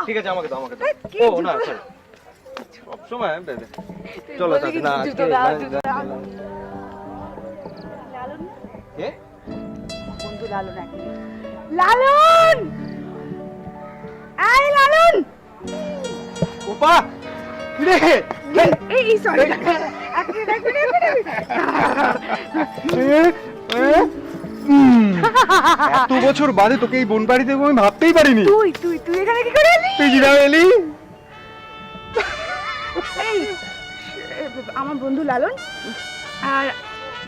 ঠিক আছে আমাকে দাও ও না সরি সব সময় চলো তাহলে না আজকে লালন কে বন্ধু লালন লালন আই লালন ওপা রে এই সরি এত বছর বাদে তোকে এই বোন বাড়িতে আমি ভাবতেই পারিনি। তুই তুই তুই এখানে কি করে এলি? তুই জিরা এলি? এই আমার বন্ধু লালন আর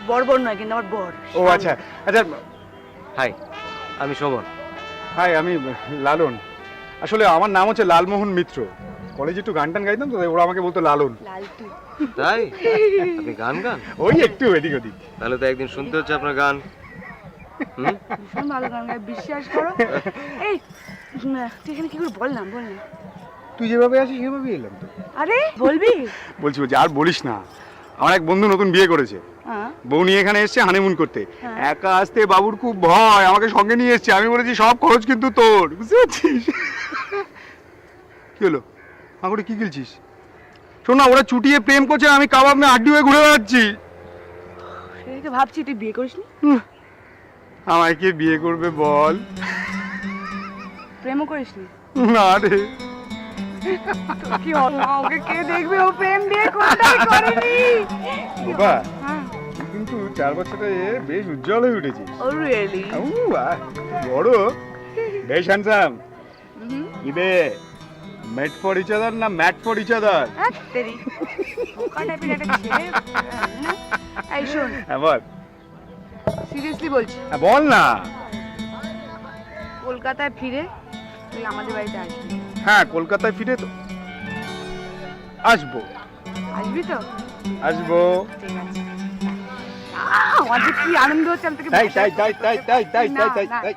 বড় নয় কিন্তু আমার বর। ও আচ্ছা আচ্ছা। হাই আমি শোভন। হাই আমি লালন। আসলে আমার নাম হচ্ছে লালমোহন মিত্র। কলেজে একটু গান টান গাইতাম তো ওরা আমাকে বলতো লালন। লালটু। তাই আপনি গান ওই একটু এদিক ওদিক। তাহলে তো একদিন শুনতে হচ্ছে আপনার গান। ভীষণ ভালো গান গায় বিশ্বাস করো। এই তুই এখানে কি করে বল না তুই যেভাবে আছিস সেভাবেই এলাম তো। আরে বলবি? বলছি আর বলিস না, আমার এক বন্ধু নতুন বিয়ে করেছে, বউ নিয়ে এখানে এসছে হানিমুন করতে। একা আসতে বাবুর খুব ভয়, আমাকে সঙ্গে নিয়ে এসছে। আমি বলেছি সব খরচ কিন্তু তোর, বুঝতে পারছিস? কি হলো আমাকে কি গেলছিস? শোন না, ওরা চুটিয়ে প্রেম করছে, আমি কাবাব নিয়ে আড্ডি হয়ে ঘুরে বেড়াচ্ছি। সেটাই তো ভাবছি তুই বিয়ে করিসনি। আমায় কে বিয়ে করবে বল? প্রেমও করিসনি? না রে। কি ওকে কে দেখবে? ও প্রেম বিয়ে কোনটাই করেনি বাবা। কিন্তু 4 বছরে বেশ উজ্জ্বল হয়ে উঠেছিস। ও রিয়েলি? বড় বেশ হ্যান্ডসাম। ইবে মেট ফর ইচ আদার না ম্যাট ফর ইচ আদার? তেরি ওকা টাইপের একটা ছেলে। এই শোন, হ্যাঁ বল। সিরিয়াসলি বলছি, হ্যাঁ বল না। কলকাতায় ফিরে তুই আমাদের বাড়িতে আসবি। হ্যাঁ কলকাতায় ফিরে তো আসবো। আসবি তো? আসবো। ঠিক আছে। আমার যে কি আনন্দ হচ্ছে, আমি তোকে তাই তাই তাই তাই তাই তাই তাই তাই তাই।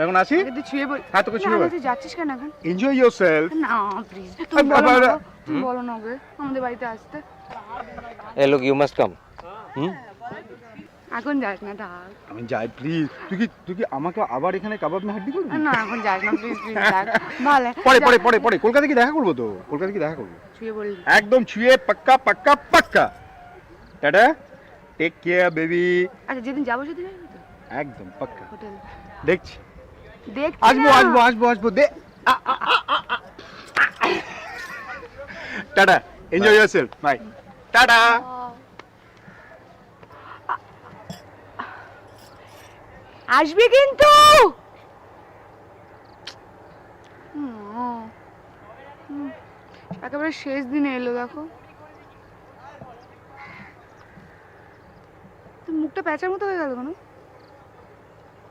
এখন আসি? তুই ছুঁয়ে বল। হ্যাঁ তোকে ছুঁয়ে বল। তুই যাচ্ছিস কেন এখন? Enjoy yourself. না প্লিজ তুমি বলো না ওকে আমাদের বাড়িতে আসতে। এই লোক ইউ মাস্ট কাম। এখন যাস না থাক। আমি যাই প্লিজ। তুই কি আমাকে আবার এখানে কাবাব মে হাড্ডি করবি? না এখন যাস না প্লিজ থাক। ভালো পরে কলকাতা কি দেখা করবো তো? কলকাতা কি দেখা করবো? ছুঁয়ে বলবি? একদম ছুঁয়ে পাক্কা পাক্কা পাক্কা। Tata, take care baby. আচ্ছা যেদিন যাবো সেদিন যাবি তো? একদম পাক্কা। হোটেল দেখছি আসবো দে। Tata, enjoy yourself, bye. Tata. আসবি কিন্তু। একেবারে শেষ দিনে এলো দেখো। তোর মুখটা প্যাঁচার মতো হয়ে গেল কেন?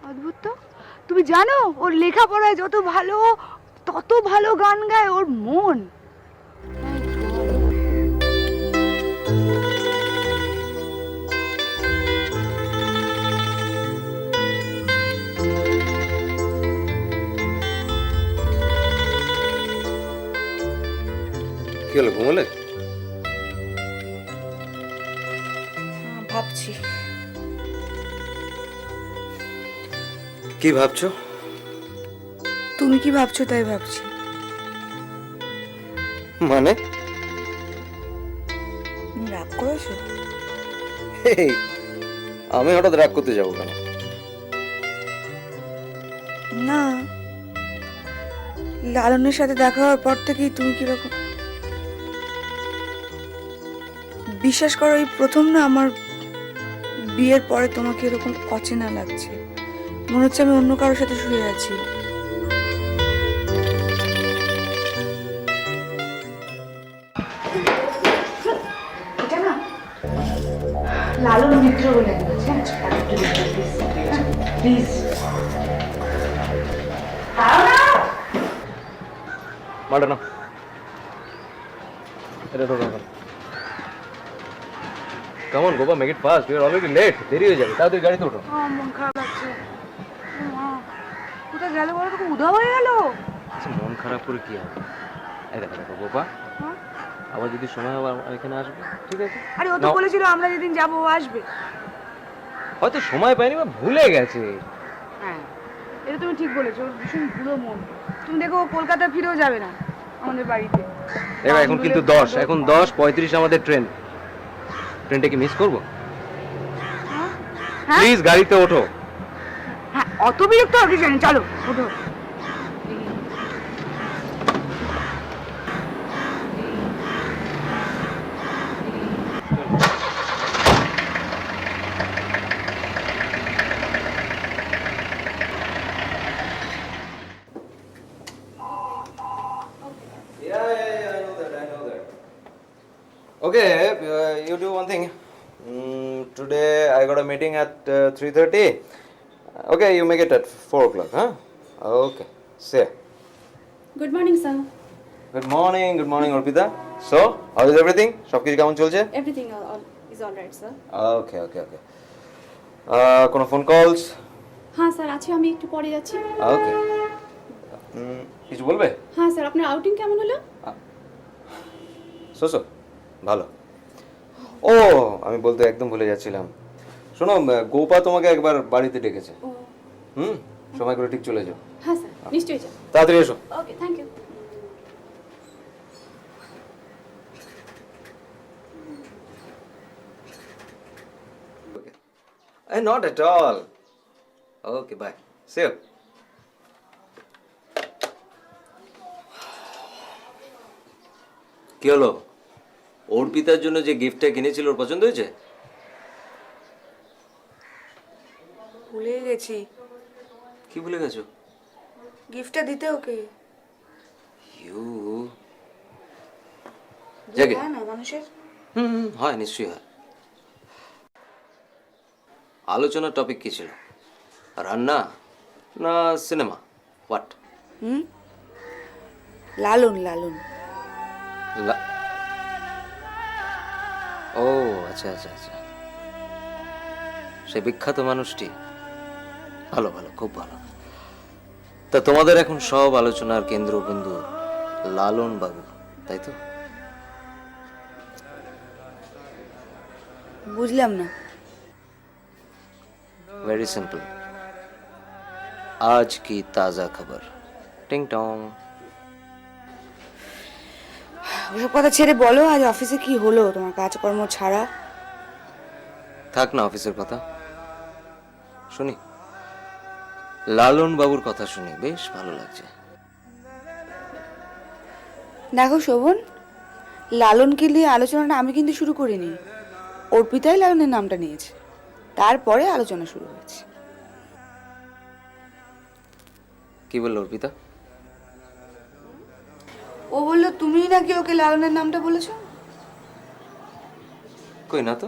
অদ্ভুত তো। তুমি জানো ওর লেখাপড়ায় যত ভালো তত ভালো গান গায় ওর মন। কি হলো ঘুমলে? ভাবছি। কি ভাবছো? তুমি কি ভাবছো তাই ভাবছি। মানে রাগ করেছো? আমি হঠাৎ রাগ করতে যাবো কেন? না, লালনের সাথে দেখা হওয়ার পর থেকেই তুমি কিরকম, বিশ্বাস করো এই প্রথম না আমার বিয়ের পরে তোমাকে এরকম অচেনা লাগছে। মনে হচ্ছে আমি অন্য কারোর সাথে শুয়ে আছি। এটা না লালন মিত্র বলে প্লিজ। মারো না এটা ঢোকা কেন? Come on, Gopa, make it fast. We are already late. দেরি হয়ে যাবে। তাড়াতাড়ি গাড়িতে ওঠো। মন খারাপ লাগছে। কোথায় গেল বলো তো? উধাও হয়ে গেল। আচ্ছা মন খারাপ করে কি হবে? এই দেখো গোপা, আবার যদি সময় হবে এখানে আসবে, ঠিক আছে? আরে ও তো বলেছিল আমরা যেদিন যাবো ও আসবে। হয়তো সময় পাইনি বা ভুলে গেছে। হ্যাঁ এটা তুমি ঠিক বলেছো, ওর ভীষণ বুড়ো মন। তুমি দেখো ও কলকাতা ফিরেও যাবে না আমাদের বাড়িতে। দেখো এখন কিন্তু 10:35 আমাদের ট্রেন। ট্রেনটা কি মিস করবো? হ্যাঁ প্লিজ গাড়িতে ওঠো। হ্যাঁ, অত বিরক্ত হতে জানি, চলো ওঠো। I know that. Okay, you do one thing. Today I got a meeting at 3:30. Okay, you make it at 4 o'clock, huh? Okay, see ya. Good morning sir. Good morning, Orpita. So, how is everything? সব কিছু কেমন চলছে? Everything is all right sir. Okay. কোনো phone calls? হ্যাঁ sir আছে, আমি একটু পরে যাচ্ছি। Okay. কিছু বলবে? হ্যাঁ স্যার, আপনার আউটিং কেমন হলো? সো ভালো। ও আমি বলতে একদম ভুলে যাচ্ছিলাম, শোনো গোপা তোমাকে একবার বাড়িতে ডেকেছে। ও সময় করে ঠিক চলে যাও। হ্যাঁ স্যার, নিশ্চয়ই যান। তাড়াতাড়ি এসো। Okay, thank you. Not at all. Okay, bye. See you. কি হলো? অর্পিতার জন্য যে গিফটটা কিনেছিল ওর পছন্দ হয়েছে? ভুলে গেছি কি ভুলে গেছো? গিফটটা দিতে ওকে। ইউ জাগে হয় না মানুষের? হয়, নিশ্চয়ই হয়। আলোচনার টপিক কি ছিল? রান্না না সিনেমা? হোয়াট? লালন লালন। ও আচ্ছা। সে বিখ্যাত মানুষটি। ভালো, খুব ভালো। তা তোমাদের এখন সব আলোচনার কেন্দ্রবিন্দু লালন বাবু, তাই তো? বুঝলাম না। Very simple. आज की ताजा खबर। टिंग टोंग। ওসব কথা ছেড়ে বলো, আজ অফিসে কি হলো তোমার কাজকর্ম ছাড়া? থাক না অফিসের কথা, শুনি। লালন বাবুর কথা শুনি, বেশ ভালো লাগছে। দেখো শোভন, লালনকে নিয়ে আলোচনাটা আমি কিন্তু শুরু করিনি, অর্পিতাই লালনের নামটা নিয়েছে, তারপরে আলোচনা শুরু হয়েছে। কি বললো অর্পিতা? ও বললো তুমিই নাকি ওকে লালনের নামটা বলেছো। কই না তো,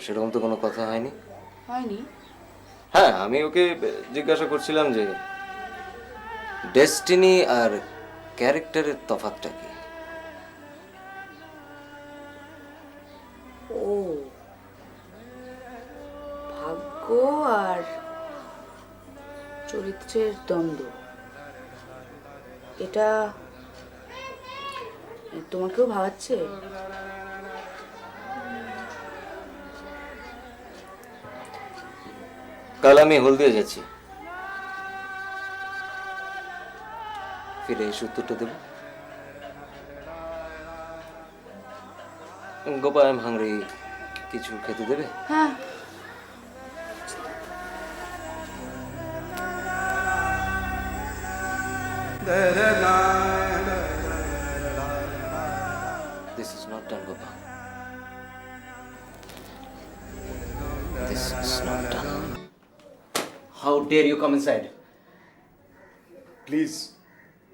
সেরকম তো কোনো কথা হয়নি। হয়নি? হ্যাঁ, আমি ওকে জিজ্ঞাসা করছিলাম যে ডেস্টিনি আর ক্যারেক্টারের তফাৎটা কি। ও ভাগ্য আর চরিত্রের দ্বন্দ্ব, এটা তোমাকেও ভাবাচ্ছে? কাল আমি হলদিয়া যাচ্ছি, ফিরে এসে উত্তরটা দেব। গোপা, আই এম হাংরি, কিছু খেতে দেবে? হ্যাঁ। This is not done, Gopa. This is not done. How dare you come inside? Please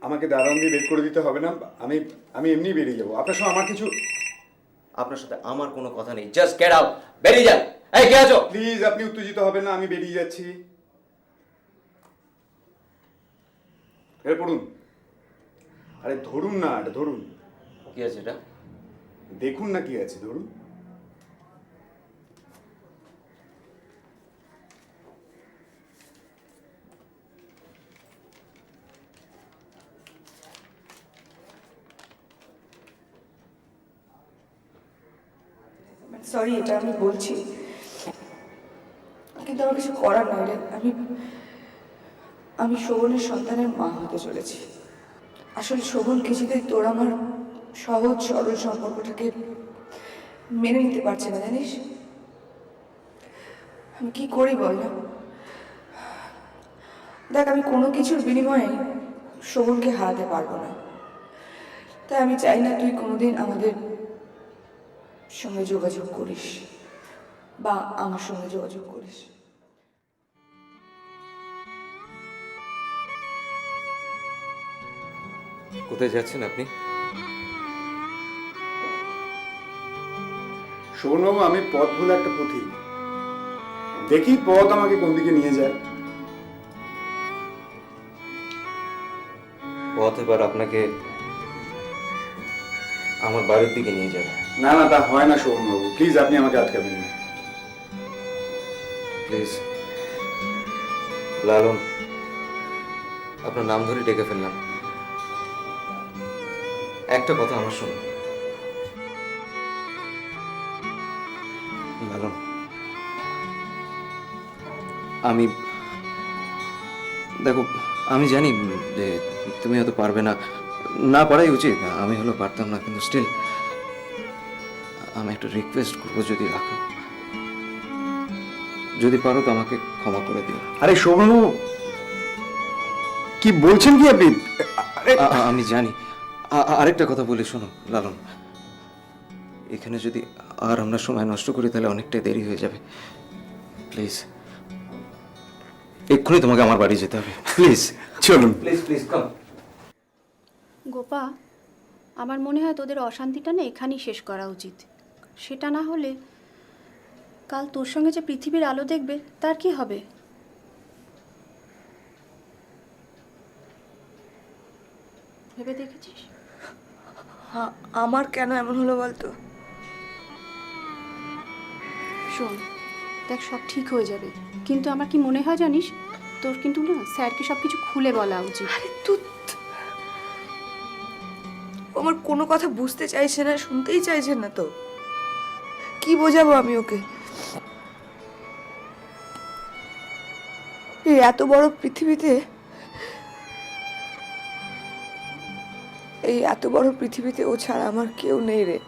আমাকে দারোয়ান দিয়ে বের করে দিতে হবে না, আমি আমি এমনি বেরিয়ে যাবো। আপনার সঙ্গে আমার কিছু, আপনার সাথে আমার কোনো কথা নেই, জাস্ট গেট আউট, বেরিয়ে যান। এই কে আছো? প্লিজ আপনি উত্তেজিত হবেন না, আমি বেরিয়ে যাচ্ছি। এর পড়ুন। আরে ধরুন না, এটা ধরুন। কি আছে এটা? দেখুন না কি আছে, ধরুন। সরি, এটা আমি বলছি, কিন্তু আমার কিছু করার নয় রে। আমি আমি শোভনের সন্তানের মা হতে চলেছি। আসলে শোভন কিছুতেই তোর আমার সহজ সরল সম্পর্কটাকে মেনে নিতে পারছে না, জানিস? আমি কি করি বল না? দেখ, আমি কোনো কিছুর বিনিময়ে শোভনকে হারাতে পারবো না। তাই আমি চাই না তুই কোনোদিন আমাদের সঙ্গে যোগাযোগ করিস বা আমার সঙ্গে যোগাযোগ করিস। কোথায় যাচ্ছেন আপনি? শোভনবাবু, আমি পথ ভুলে একটা পথিক, দেখি পথ আমাকে কোন দিকে নিয়ে যায়। পথ এবার আপনাকে আমার বাড়ির দিকে নিয়ে যাবে। না না, তা হয় না শোভনবাবু, প্লিজ আপনি আমাকে আটকাবেন না। প্লিজ লালন, আপনার নাম ধরে ডেকে ফেললাম, একটা কথা আমার শুনুন। লালন, আমি দেখো, আমি জানি যে তুমি হয়তো পারবে না, না পারাই উচিত, আমি হলো পারতাম না, কিন্তু স্টিল আমি একটা রিকোয়েস্ট করবো, যদি রাখো, যদি পারো তো আমাকে ক্ষমা করে দিও। আরে শোভনবাবু, কি বলছেন কি আপনি? আরে আমি জানি, আরেকটা কথা বলি শোনো লালন, এখানে যদি আর আমরা সময় নষ্ট করি তাহলে অনেকটাই দেরি হয়ে যাবে। প্লিজ এক্ষুনি তোমাকে আমার বাড়ি যেতে হবে, প্লিজ চলুন। Please please come. গোপা, আমার মনে হয় তোদের অশান্তিটা না এখানেই শেষ করা উচিত। সেটা না হলে কাল তোর সঙ্গে যে পৃথিবীর আলো দেখবে তার কি হবে? ভেবে দেখেছিস? আমার কেন এমন হলো বলতো? শোন, দেখ, সব ঠিক হয়ে যাবে, কিন্তু আমার কি মনে হয় জানিস, তোর কিন্তু না স্যারকে সব কিছু খুলে বলা উচিত। আরে তুই, আমার কোনো কথা বুঝতে চাইছে না, শুনতেই চাইছে না তো। কি বোঝাবো আমি ওকে? এই এত বড় পৃথিবীতে, এই এত বড় পৃথিবীতে ও ছাড়া আমার কেউ নেই রে।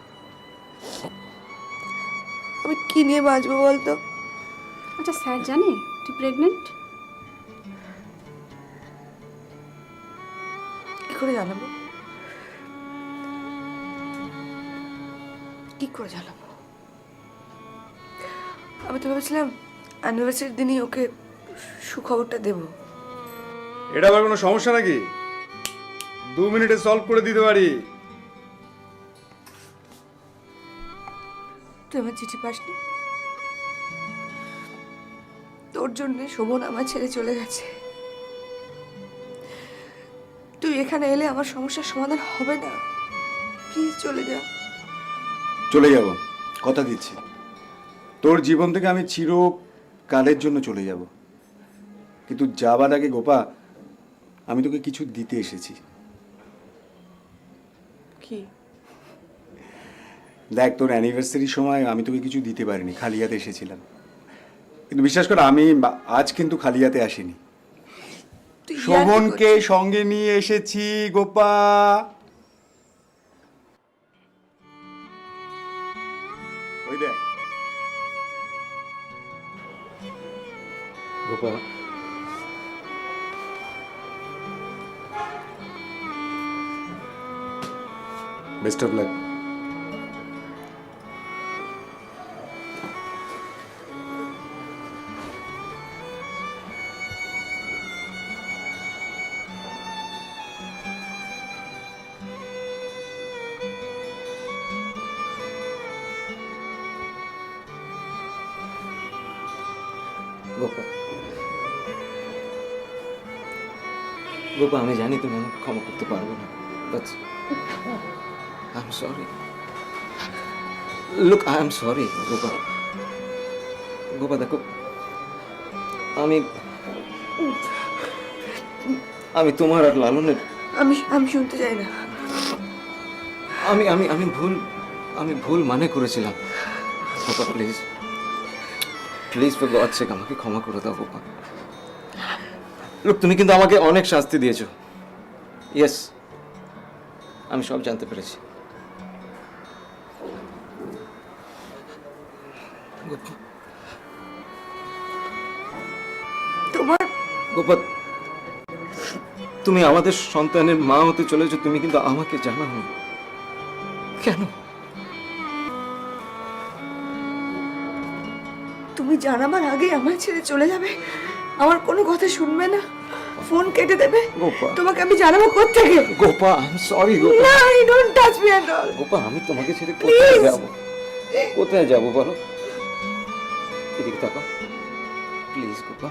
আমি কি নিয়ে বাঁচবো বলতো? আচ্ছা, স্যার জানে তুই প্রেগনেন্ট? কি করে জানাবো? কি করে জানাবো? আমি তো ভেবেছিলাম অ্যানিভার্সারির দিনই ওকে সুখবরটা দেব। এটা আবার কোনো সমস্যা নাকি? 2 মিনিটে সলভ করে দিতে পারি। তুই আমার চিঠি পাসনি? তোর জন্য শোভন আমার ছেড়ে চলে গেছে। তুই এখানে এলে আমার সমস্যার সমাধান হবে না। প্লিজ চলে যা। চলে যাব, কথা দিচ্ছি। তোর জীবন থেকে আমি চিরকালের জন্য চলে যাব, কিন্তু যাবার আগে গোপা, আমি তোকে কিছু দিতে এসেছি। কি? দেখ, তোর অ্যানিভার্সারির সময় আমি তোকে কিছু দিতে পারিনি, খালি হাতে এসেছিলাম। কিন্তু বিশ্বাস কর, আমি আজ কিন্তু খালি হাতে আসিনি। তুই শোভনকে সঙ্গে নিয়ে এসেছি গোপা। ওই দেখ। Gopal, best of luck. Gopal, Gopa, আমি জানি তুমি আমাকে ক্ষমা করতে পারবে না, but I am sorry. Look, I am sorry Gopa. Gopa দেখো, আমি আমি তোমার আর লালনের, আমি শুনতে চাই না। আমি আমি আমি ভুল আমি ভুল মানে করেছিলাম Gopa. Please please, for gods সেক আমাকে ক্ষমা করে দাও গোপা। লোক, তুমি কিন্তু আমাকে অনেক শাস্তি দিয়েছো। ইয়েস, আমি সব জানতে পেরেছি। তোমার গোপা, তুমি আমাদের সন্তানের মা হতে চলেছো, তুমি কিন্তু আমাকে জানাও। কেন? তুমি জানাবার আগে আমায় ছেড়ে চলে যাবে, আমার কোনো কথা শুনবে না, ফোন কেটে দেবে। গোপা। তোমাকে আমি জানাবো কোত্থেকে? Gopa, I am sorry Gopa. না, you don't touch me at all. Gopa, আমি তোমাকে ছেড়ে কোথায় Please. যাব? কোথায় যাব বলো? এদিকে তাকাও প্লিজ গোপা।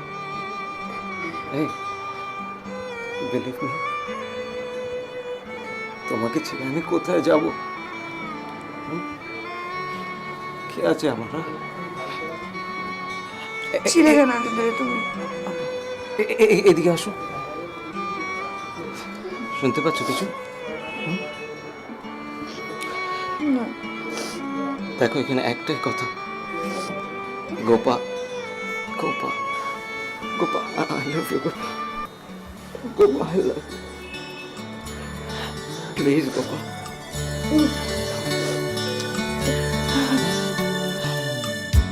এই, বিলিভ মি, তোমাকে ছেড়ে আমি কোথায় যাব? কে আছে আমার? ছিলে কেন ধরে তুমি? এদিকে আসো। শুনতে পাচ্ছ কিছু? না। দেখো, এখানে একটাই কথা, Gopa, Gopa, Gopa, I love you Gopa, Gopa, I love you, please Gopa.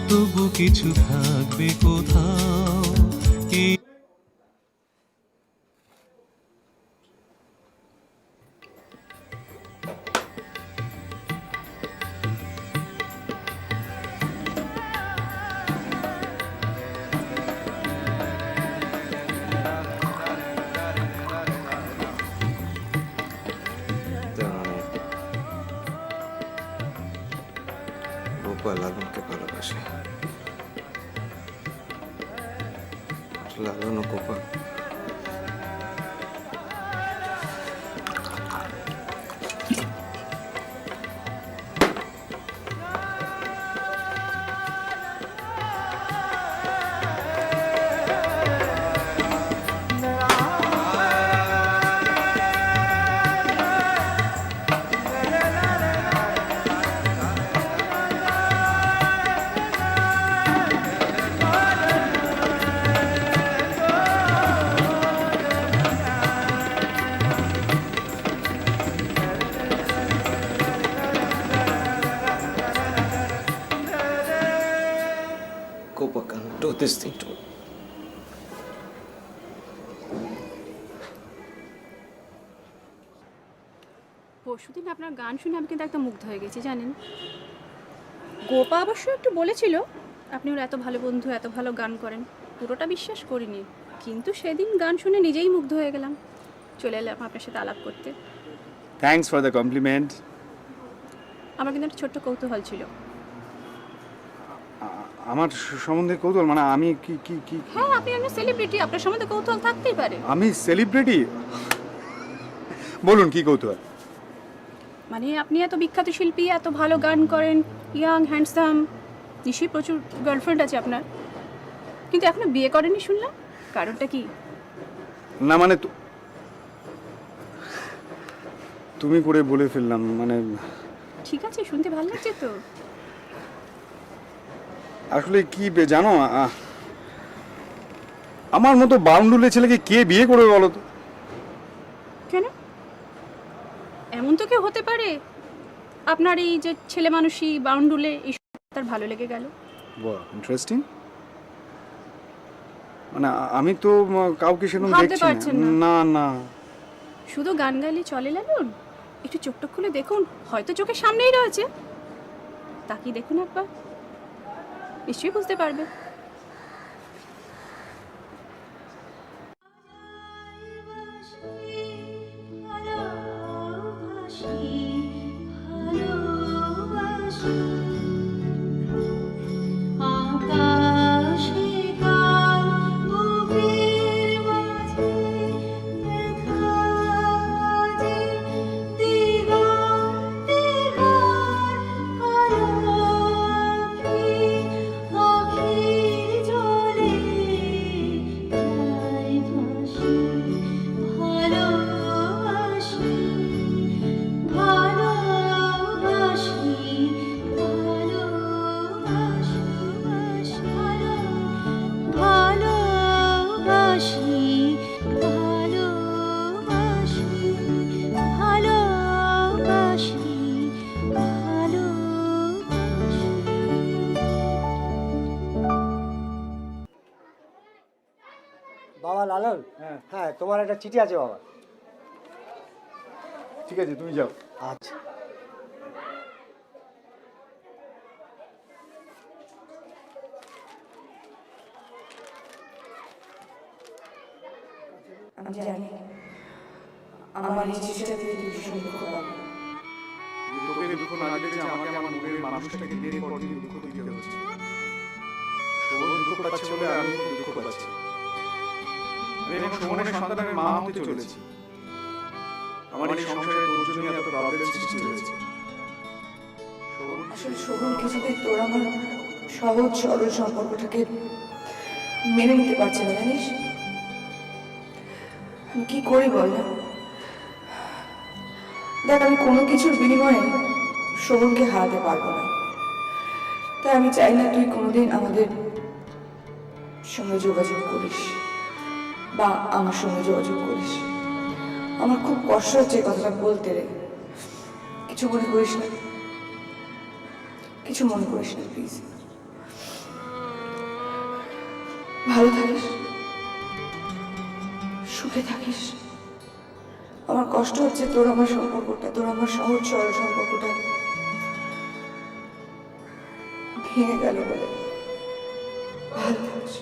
তবু কিছু থাকবে কোথাও এই গোপা লালনকে ভালোবাসে, লালন ও Gopa Gopa can't do this thing to me. পরশুদিন আপনার গান শুনে আমি কিন্তু একদম মুগ্ধ হয়ে গেছি জানেন। গোপা অবশ্য একটু বলেছিল আপনি ওর এত ভালো বন্ধু, এত ভালো গান করেন, পুরোটা বিশ্বাস করিনি, কিন্তু সেদিন গান শুনে নিজেই মুগ্ধ হয়ে গেলাম, চলে এলাম আপনার সাথে আলাপ করতে। Thanks for the compliment. আমার কিন্তু একটা ছোট্ট কৌতূহল ছিল। আমার সম্বন্ধে কৌতূহল মানে আমি কি কি কি হ্যাঁ, আপনি একজন সেলিব্রিটি, আপনার সম্বন্ধে কৌতূহল থাকতেই পারে। আমি সেলিব্রিটি? বলুন কি কৌতূহল। মানে আপনি এত বিখ্যাত শিল্পী, এত ভালো গান করেন, ইয়াং হ্যান্ডসাম, নিশ্চয়ই প্রচুর গার্লফ্রেন্ড আছে আপনার, কিন্তু এখনো বিয়ে করেননি শুনলাম, কারণটা কি? না মানে তুমি করে বলে ফেললাম মানে। ঠিক আছে, শুনতে ভালো লাগছে তো। আসলে কি জানো, আমার মতো বাউন্ডুলে ছেলেকে কে বিয়ে করবে বলো তো? কেন? এমন তো কেউ হতে পারে আপনার এই যে ছেলে মানুষই বাউন্ডুলে এই তার ভালো লেগে গেল। বাহ, ইন্টারেস্টিং। মানে আমি তো কাউকে সেরকম ভাবতে দেখছি পারছেন না? না না। শুধু গান গাইলে চলে লালুন, একটু চোখটা খুলে দেখুন, হয়তো চোখের সামনেই রয়েছে, তাকিয়ে দেখুন একবার, নিশ্চয়ই বুঝতে পারবে। ভালোবাসি লালন, হ্যাঁ তোমার একটা চিঠি আছে বাবা। ঠিক আছে, তুমি যাও। আচ্ছা। আমি জানি আমার এই চিঠিটা দিয়ে তুই ভীষণ দুঃখ পাবি। তোকে দুঃখ না দিলে যে আমাকে আমার মনের মানুষটাকে দিনের পর দিন দুঃখ দিতে হচ্ছে। শোভন দুঃখ পাচ্ছে বলে আমি দুঃখ পাচ্ছি। আমি এখন শোভনের সন্তানের মা হতে চলেছি। আমার এই সংসারে তোর জন্য এত প্রবলেম সৃষ্টি হয়েছে। আসলে শোভন কিছুতেই তোর আমার সহজ সরল সম্পর্কটাকে মেনে নিতে পারছে না, জানিস? আমি কি করি বল না? দেখ, আমি কোনো কিছুর বিনিময়ে শোভনকে হারাতে পারবো না। তাই আমি চাই না তুই কোনোদিন আমাদের সঙ্গে যোগাযোগ করিস বা আমার সঙ্গে যোগাযোগ করিস। আমার খুব কষ্ট হচ্ছে এই কথাটা বলতে রে। কিছু মনে করিস না, কিছু মনে করিস না প্লিজ। ভালো থাকিস, সুখে থাকিস। আমার কষ্ট হচ্ছে তোর আমার সম্পর্কটা, তোর আমার সহজ সরল সম্পর্কটা ভেঙে গেল বলে। ভালো থাকিস।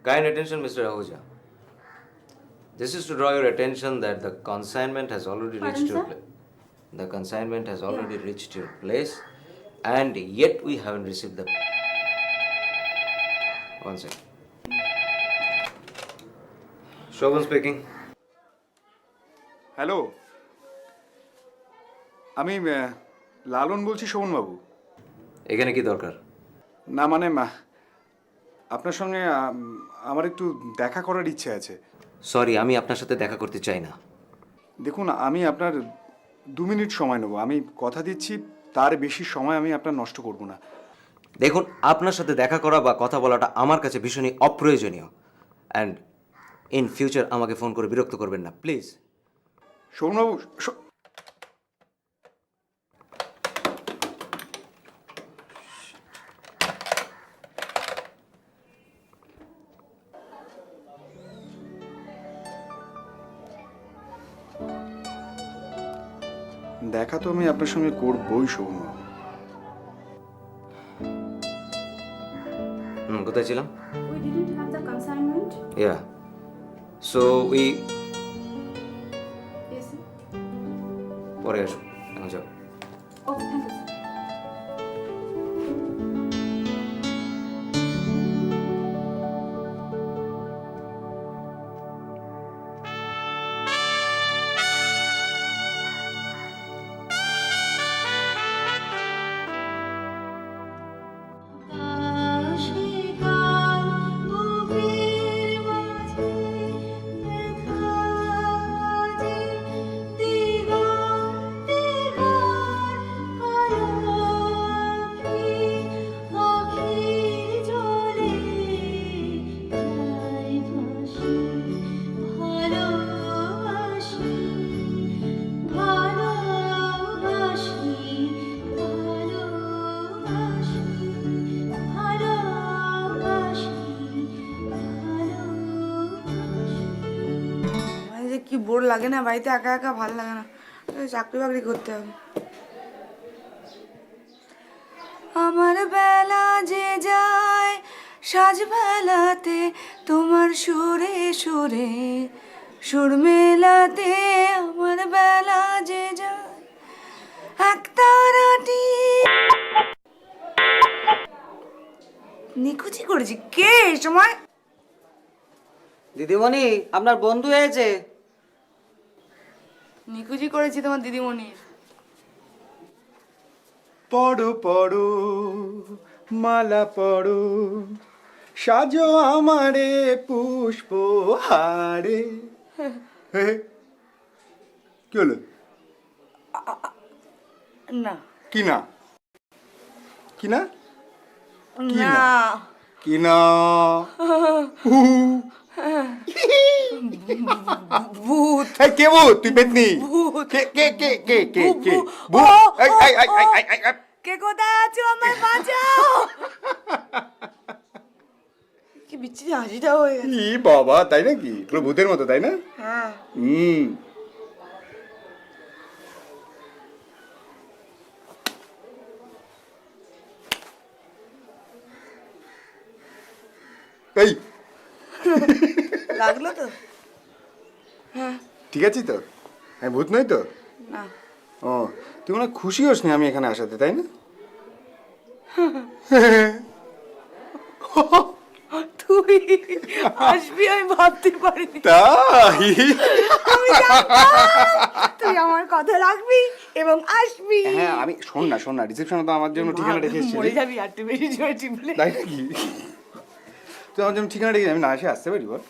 Kind attention, Mr. Ahuja. This is to draw your attention that the consignment has already reached your place. The consignment has already reached your place, and yet we haven't received the. One second. Shobhan speaking. Hello, আমি লালন বলছি, শোভন বাবু। এখানে কি দরকার? না মানে আপনার সঙ্গে আমার একটু দেখা করার ইচ্ছে আছে। সরি, আমি আপনার সাথে দেখা করতে চাই না। দেখুন, আমি আপনার 2 মিনিট সময় নেব। আমি কথা দিচ্ছি তার বেশি সময় আমি আপনার নষ্ট করব না। দেখুন, আপনার সাথে দেখা করা বা কথা বলাটা আমার কাছে ভীষণই অপ্রয়োজনীয়, অ্যান্ড ইন ফিউচার আমাকে ফোন করে বিরক্ত করবেন না প্লিজ। শোভনবাবু, দেখা তো আমি আপনার সঙ্গে করবই শোভনবাবু। কোথায় ছিলাম? We didn't have the consignment. Yeah. So we. Yes, sir. পরে আসো, এখন যাও। Oh, thank you, sir. কি বোর লাগে না বাড়িতে একা একা, ভালো লাগে না। চাকরি বাকরি করতে হবে। আমার বেলা যে যায় সাজ বেলাতে, তোমার সুরে সুরে সুর মেলাতে। আমার বেলা যে যায় এক তারাটি। নিকুচি করেছি কে এই সময়? দিদিমণি, আপনার বন্ধু হয়েছে। নিকুচি করেছি তোমার দিদিমণির। পড়ো পড়ো মালা পড়ো, সাজো আমারে পুষ্প হারে। কি হলো? না কি না? কি না? কি না না? কি না ভূত। এই, কে ভূত? তুই পেতনি? কে কে কে কে কে কে ভূত? এই, এই, এই, এই, এই, এই, এই। কে কোথায় আছো, আমায় বাঁচাও। কি বিচ্ছিরি হাসিটা হয়ে গেছে। ই বাবা, তাই নাকি? পুরো ভূতের মতো, তাই না? হ্যাঁ। এই, লাগলো তো? ঠিক আছি তো? আমি ভূত নই তো? না। ও, তুই মনে হয় খুশি হোস নি আমি এখানে আসাতে, তাই না? তুই আসবি আমি ভাবতে পারিনি। তাই? তুই আমার কথা রাখবি এবং আসবি। হ্যাঁ, আমি শোন না, রিসেপশনে তো আমার জন্য ঠিকানা রেখে মরে এসেছিস। যাবি আর তুই বেশি জোরে টিপলে। তাই নাকি? তুই আমার জন্য ঠিকানা রেখে, আমি না এসে আসতে পারি বল?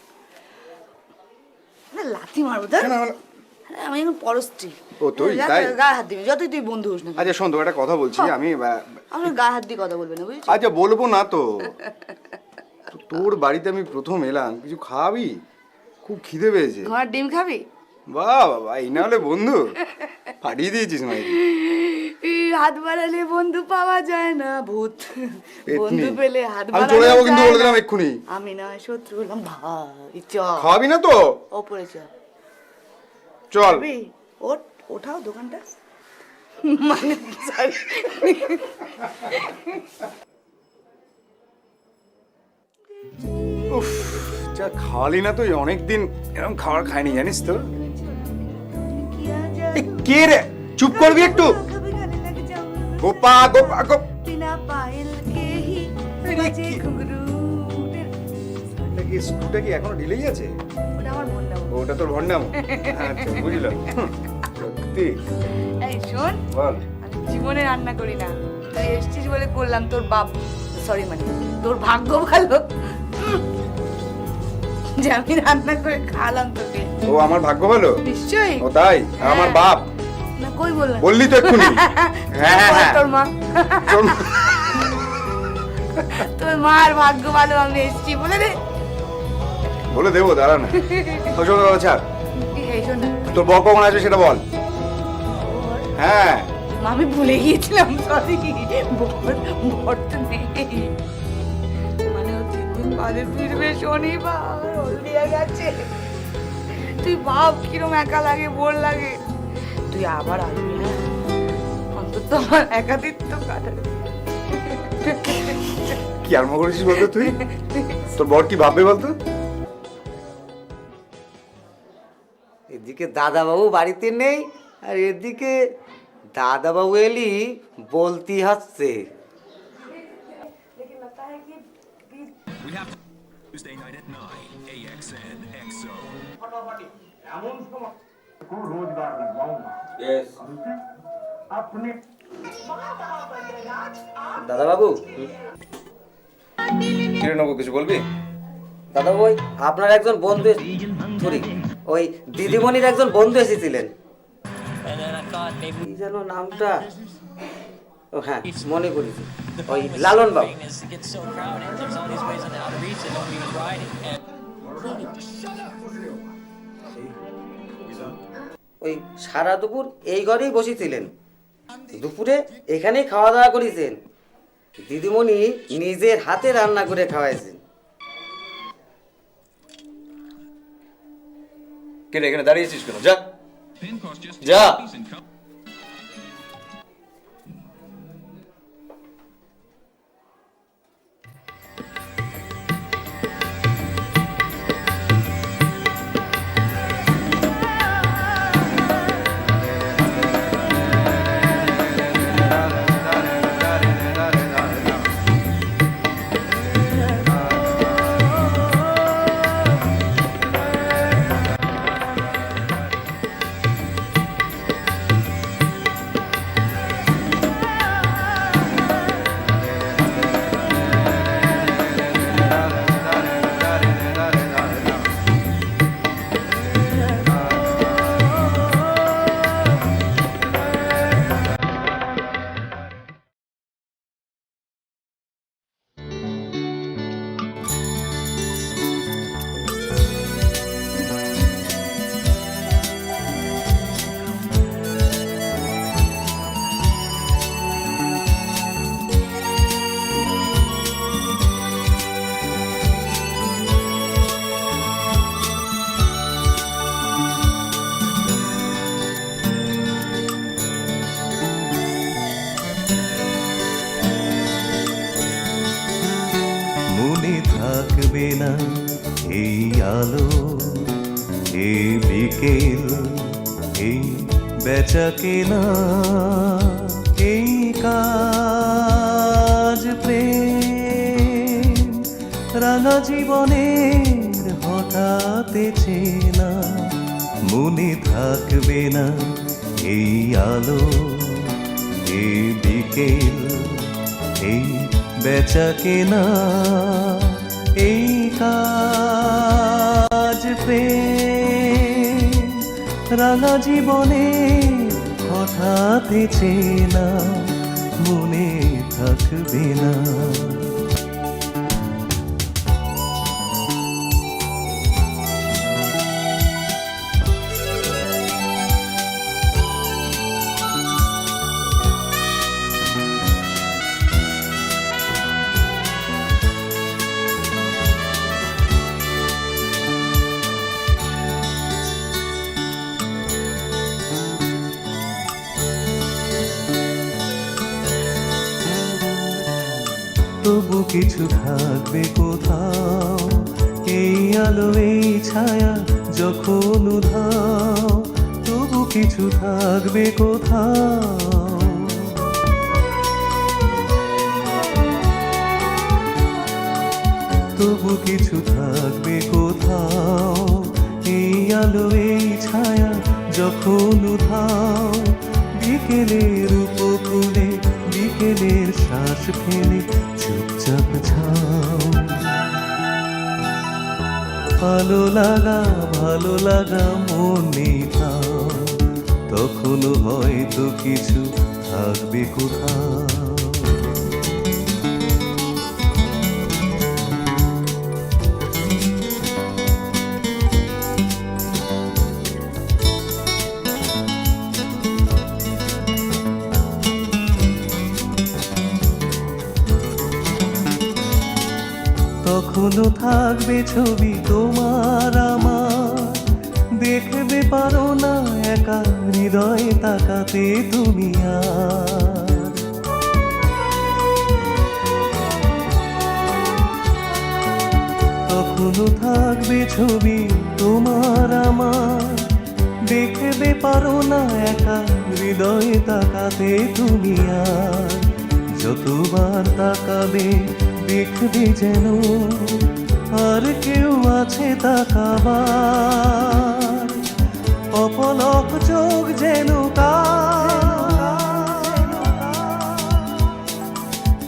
না, লাথি মারবো তাই? কেন আমার- আমি এখন পরস্ত্রী। ও, তুই? তাই? গায়ে হাত দিবি, যতই তুই বন্ধু হোস না। আচ্ছা শোন, তোকে একটা কথা বলছি আমি। আমি গায়ে হাত দিয়ে কথা বলবি না, বুঝছিস? আচ্ছা বলবো না তো। তোর বাড়িতে আমি প্রথম এলাম, কিছু খাওয়াবি? খুব খিদে পেয়েছে। ঘোড়ার ডিম খাবি? বাহ বাবা, এই না হলে বন্ধু পাঠিয়ে দিয়েছিস মাইকে। এই হাত বাড়ালে বন্ধু পাওয়া যায় না, ভূত। বন্ধু পেলে হাত আমি চলে যাবো কিন্তু, যায় বলে না। দিলাম এক্ষুনি। আমি না শত্রু হলাম ভাই। চ খাওয়াবি না তো? ওপরে চ। চল। খাবি? ওঠাও দোকানটা। মানে sorry। উফ, যা খাওয়ালি না তুই, অনেকদিন এরকম খাবার খাইনি জানিস তো। এ, কে রে? চুপ করবি একটু। গোপা গোপা গোপ। আরে কি- এটা কি স্ক্রুটা কি এখনো ঢিলেই আছে? ওটা আমার মন না। ওটা তোর ভন্ডাম। আচ্ছা বুঝলাম। সত্যি? এই শোন, বল। আমি জীবনে রান্না করি না, তুই এসছিস বলে করলাম। তোর বাপ, সরি মানে তোর ভাগ্য ভালো যে আমি রান্না করে খাওয়ালাম তোকে। ও আমার ভাগ্য ভালো? নিশ্চয়ই। ও তাই? আর আমার বাপ? না, কই বললাম? বললি তো এক্ষুনি। হ্যাঁ হ্যাঁ হ্যাঁ। তোর মা, তোর- তোর মার ভাগ্য ভালো আমি এসছি বলে দে। বলে দেবো, দাঁড়া না। ও শোন, ছাড়। এই শোন না, তোর বর কখন আসবে সেটা বল। হ্যাঁ। আমি ভুলে গিয়েছিলাম, সরি। বর তো নেই, মানে ও 3 দিন বাদে ফিরবে, শনিবার হলদিয়া গেছে। তুই ভাব কিরম একা লাগে, বোর লাগে। তুই আবার আসবি, হ্যাঁ? অন্তত আমার একাদিত্ব কাটাবে। কি আরম্ভ করেছিস বলতো তুই? তোর বর কি ভাববে বলতো? এদিকে দাদাবাবু বাড়িতে নেই, আর এদিকে দাদাবাবু এলি বলতি হচ্ছে। Tuesday night at 9, AXN XO. দাদাবাবু, কি রে নবু, কিছু বলবি? দাদাবাবু ওই আপনার একজন বন্ধু সরি, ওই দিদিমণির একজন বন্ধু এসেছিলেন। কি যেন নামটা? ও হ্যাঁ, মনে করেছি, ওই লালন বাবু। ওই সারা দুপুর এই ঘরেই বসেছিলেন, দুপুরে এখানেই খাওয়া দাওয়া করেছেন। দিদিমণি নিজের হাতে রান্না করে খাওয়াইছেন। কে রে, এখানে দাঁড়িয়েছিস কেন? যা Pin cost just যা। $2 and come. বিকেল এই বেচা কেনা এই কাজ প্রেম রাঙা জীবনের হঠাৎ চেনা মনে থাকবে না এই আলো এই বিকেল এই বেচা কেনা এই কাজ প্রেম রাঙা জীবনে হঠাৎ চেনা মনে থাকবে না। তবু কিছু থাকবে কোথাও এই আলো এই ছায়া যখন উধাও তবু কিছু থাকবে কোথাও তবু কিছু থাকবে কোথাও এই আলো এই ছায়া যখন উধাও বিকেলের উপকূলে বিকেলের শ্বাস ফেলে চুপচাপ ছাও ভালো লাগা মনে থাও তখনও হয়তো কিছু থাকবে কোথাও। তখনও থাকবে ছবি তোমার আমার দেখবে পারো না একা হৃদয়ে তাকাতে তুমি আর তখনও থাকবে ছবি তোমার আমার দেখবে পারো না একা হৃদয়ে তাকাতে তুমি আর যতবার তাকাবে দেখবে যেন আর কেউ আছে তাকাবার অপলক চোখ যেন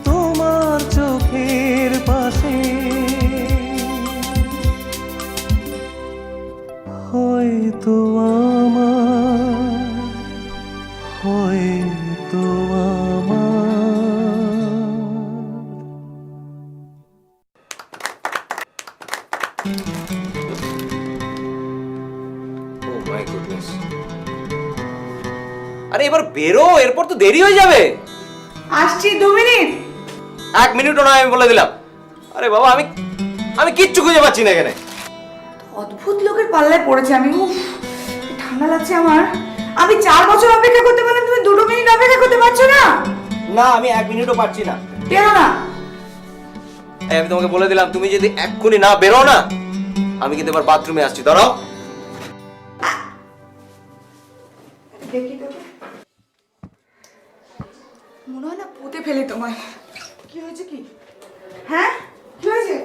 তোমার চোখের পাশে হয়তো আমার হয়তো আমার। Oh my goodness. আরে এবার বেরো, এরপর তো দেরি হয়ে যাবে। আসছি 2 মিনিট। 1 মিনিটও না, আমি বলে দিলাম। আরে বাবা, আমি কিচ্ছু খুঁজে পাচ্ছি না এখানে। অদ্ভুত লোকের পাল্লায় পড়েছে আমি। উফ, ঠান্ডা লাগছে আমার। আমি 4 বছর অপেক্ষা করতে পারলাম, তুমি 2 মিনিট অপেক্ষা করতে পারছো না? না, আমি 1 মিনিটও পাচ্ছি না। বেরো না। এই, আমি তোমাকে বলে দিলাম, তুমি যদি এক্ষুনি না বেরো না, আমি কিন্তু এবার বাথরুমে আসছি। দাঁড়াও। দেখি তোকে। মনে হয় না পুঁতে ফেলি তোমায়। কি হয়েছে কি? হ্যাঁ, কি হয়েছে?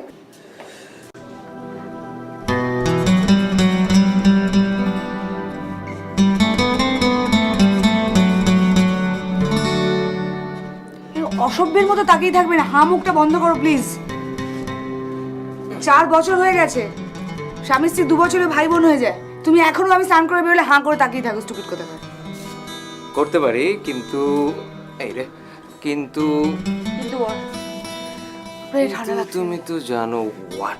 অসভ্যের মতো তাকিয়ে থাকবে না, হা মুখটা বন্ধ করো প্লিজ। 4 বছর হয়ে গেছে, স্বামী স্ত্রী 2 বছরে ভাই বোন হয়ে যায়। তুমি এখনো আমি স্নান করে বেরোলে হাঁ করে তাকিয়ে থাকো, স্টুপিড কথা বলে। করতে পারি, কিন্তু এই রে, কিন্তু ঠান্ডা লাগছে। তুমি তো জানো what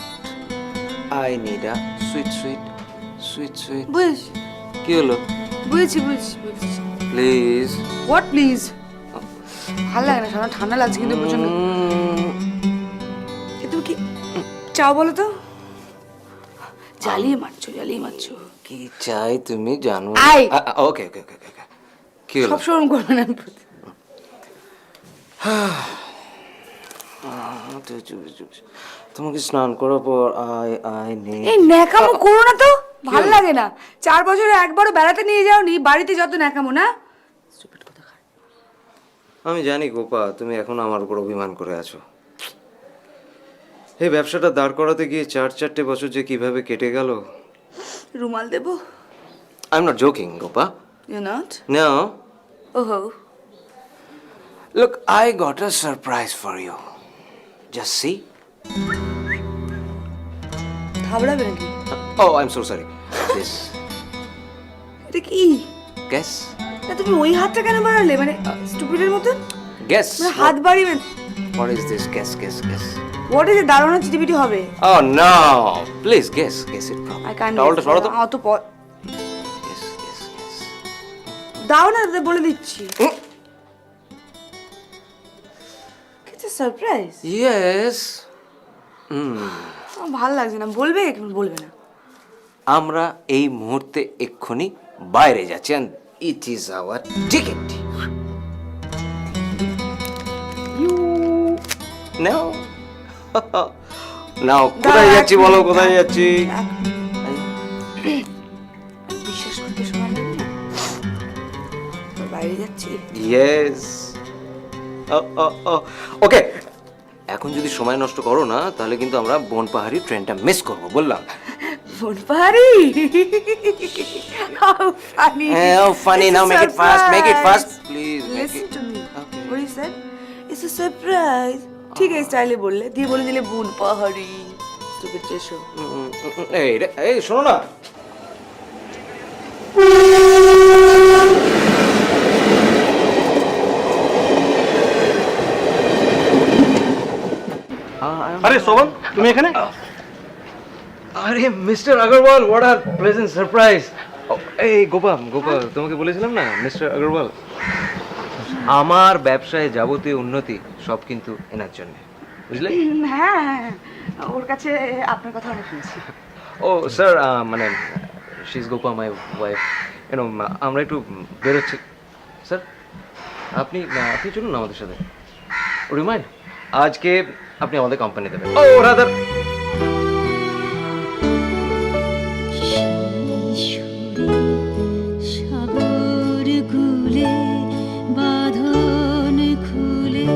I need a sweet sweet sweet sweet. বুঝেছি কি হলো? বুঝেছি। প্লিজ। What please? ভালো লাগে না, সারা ঠান্ডা লাগছে কিন্তু প্রচন্ড। তুমি কি চাও বলো তো? জ্বালিয়ে মারছো। কি চাই তুমি জানো? ওকে ওকে ওকে ওকে। কি হলো? সব শরম করবে না। তোমাকে স্নান করার পর আই নেই। এই ন্যাকামো করো না তো। ভাল লাগে না। 4 বছরে একবারও বেড়াতে নিয়ে যাওনি, বাড়িতে যত ন্যাকামো না। আমি জানি গোপা, তুমি এখন আমার উপর অভিমান করে আছো। এই ব্যবসাটা দাঁড় করাতে গিয়ে 4 বছর যে কিভাবে কেটে গেল। রুমাল দেবো? I am not joking Gopa. You're not? No. ওহো, Look, I got a surprise for you. Just see. ঘাবড়াবে নাকি? Oh, I'm so sorry. This. এটা কি? Guess. না তুমি ওই হাতটা কেন বাড়ালে, মানে স্টুপিডের মতন? Guess. মানে হাত বাড়িয়ে What is this? Guess. What is দাঁড়ানো চিটিপিটি হবে? Oh no! Please guess it properly. I can't. টাওয়ালটা সরাও তো। অত Guess. দাও না, বলে দিচ্ছি। কিছু সারপ্রাইজ? Yes. আমার ভালো লাগছে না, বলবে কি বলবে না? আমরা এই মুহূর্তে এক্ষুনি বাইরে যাচ্ছি and it is our ticket. You now. Now কোথায় যাচ্ছি বলো, কোথায় যাচ্ছি? বিশ্বাস করতে সময় লাগবে না, তোর বাইরে যাচ্ছি। Yes. ওকে, এখন যদি সময় নষ্ট করো না তাহলে কিন্তু আমরা বনপাহাড়ি ট্রেনটা মিস করবো, বললাম। বনপাহাড়ি? How funny. Oh, funny. It's a Now make it fast. Make it fast, surprise. please. Make Listen it. to me. Okay. What you said? It's a surprise. ঠিক আছে, স্টাইলে বললে, দিয়ে বলে দিলে বনপাহাড়ি। Stupid চেশো। এই শোনো না। আরে শোভন, তুমি এখানে? আরে mister Agarwal, what are pleasant surprise. এই গোপা, তোমাকে বলেছিলাম না মিস্টার আগরওয়াল, আমার ব্যবসায় যাবতীয় উন্নতি সব কিন্তু এনার জন্য, বুঝলে? হ্যাঁ, ওর কাছে আপনার কথা অনেক শুনছি। ও স্যার, মানে she is Gopa my wife. আমরা একটু বেরোচ্ছি স্যার, আপনি চলুন না আমাদের সাথে। রিমাইন্ড, আজকে আপনি আমাদের কোম্পানি দেবেন। ও রাদার সাগর কুলে বাঁধন খুলে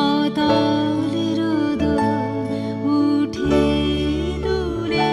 অতলের দোল উঠে দূরে।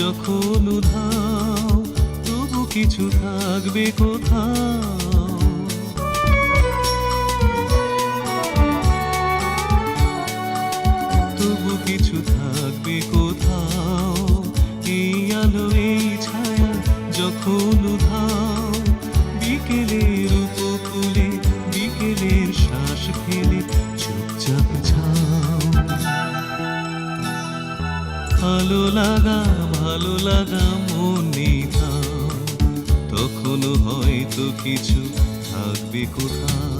যখন উধাও তবু কিছু থাকবে কোথাও। তবু কিছু থাকবে কোথাও, এই আলো এই ছায়া যখন উধাও, বিকেলের উপকূলে বিকেলের শ্বাস ফেলে চুপচাপ ছাও। ভালো লাগা মনে থাও, তখনও হয়তো কিছু থাকবে কোথাও।